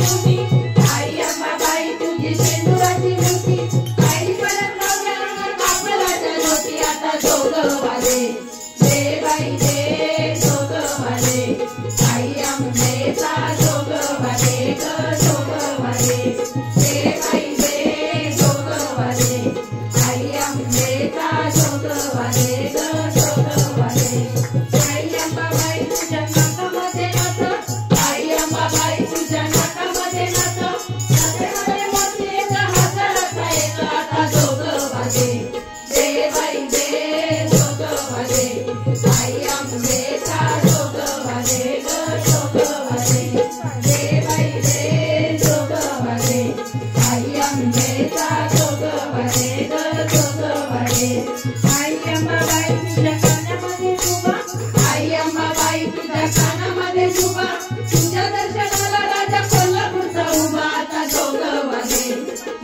beauty आई अंबाबाई तुझी शेंदुराची beauty आई परत नव्या कापडाच्या ज्योती आता जोग वाजे जय बाई जय जोग वाजे आई अंबेचा जोग वाजे ग जोग वाजे जय बाई जय जोग वाजे आई अंबेचा जोग वाजे ग जोग वाजे आई अंबाबाई तुझ्या नाकामध्ये नाच आई अंबाबाई तुझ्या नाकामध्ये नाच नाचेमध्ये मोठी एक हजाराचा एक आता जोग वाजे जय बाई जय जोग वाजे आई अंबेचा जोग वाजे ग जोग वाजे जय बाई जय जोग वाजे आई अंबेचा जोग वाजे ग जोग वाजे आई अंबाबाई तुझ्या कानामध्ये शुभा आई अंबाबाई तुझ्या कानामध्ये शुभा तुझ्या दर्शनाला राजा कोल्हापूरचा उभा आता जोग वाजे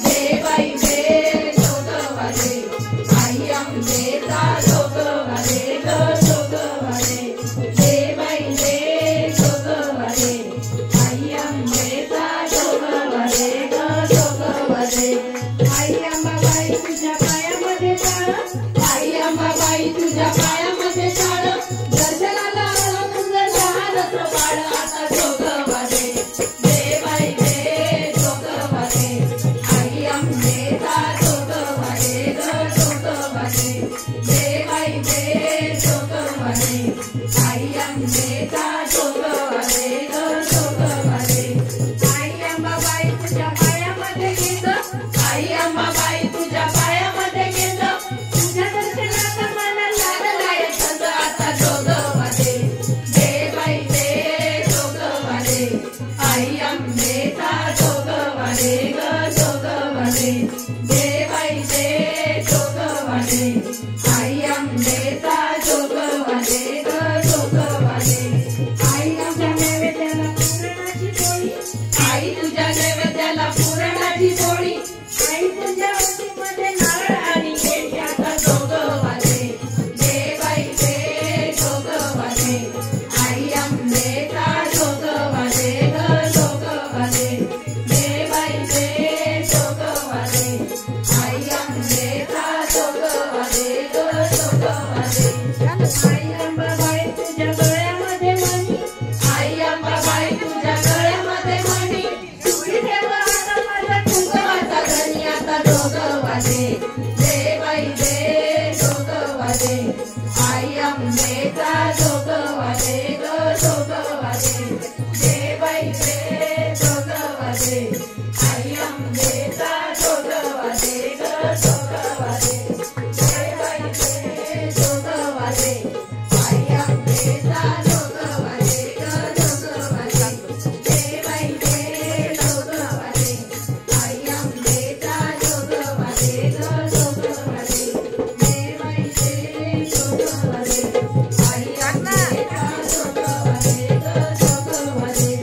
जय बाई जय जोग वाजे आई अंबेचा जोग वाजे ग जोग वाजे जय बाई जय जोग वाजे आई अंबेचा जोग वाजे ग जोग वाजे आई अंबाबाई तुझ्या पायामध्ये टाळ आई अंबाबाई तुझ्या पायामध्ये टाळ दर्शनाला आला तुझं जहाजाचं बाळ आता जोग वाजे जय बाई जय जोग वाजे आई अंबेचा जोग वाजे ग जोग वाजे जय बाई जय जोग वाजे आई अंबेचा जोग वाजे ग जोग वाजे आई अंबाबाई तुझ्या पायामध्ये घेत आई अंबाबाई तुझ्या पायामध्ये घेत तुझ्या दर्शनाचा मला लागलाय छंद आता जोग वाजे जय बाई जय जोग वाजे आई अंबेचा जोग वाजे ग जोग वाजे जय बाई जय जोग वाजे आई अंबेचा जोग वाजे ग जोग वाजे आई आमच्या नैवेद्याला पुरणाची पोळी आई तुझ्या नैवेद्याला पुरणाची पोळी आई तुझ्या ओटीमध्ये नारळ आणि केळी आता जोग वाजे जय बाई जय जोग वाजे आई अंबेचा जोग वाजे ग जोग वाजे जय बाई जय जोग वाजे आई अंबेचा जोग वाजे ग जोग वाजे आई अंबाबाई तुझ्या गळ्यामध्ये मणी आई अंबाबाई तुझ्या गळ्यामध्ये मणी तुझी ठेव आता माझ्या कुंकवाचा धनी आता जोग वाजे जय बाई जय जोग वाजे आई अंबेचा जोग वाजे ग जोग वाजे जय बाई जय जोग वाजे आई अंबेचा जोग वाजे ग जोग वाजे जय बाई जय जोग वाजे आई अंबेचा जोग वाजे ग जोग वाजे जय बाई जय जोग वाजे आई अंबेचा जोग वाजे ग जोग वाजे जय बाई जय जोग वाजे आई अंबेचा जोग वाजे ग जोग वाजे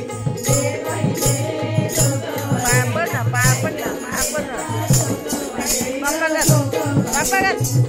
जय बाई जय जोग वाजे पापड ना पापड ना पापड ना पापड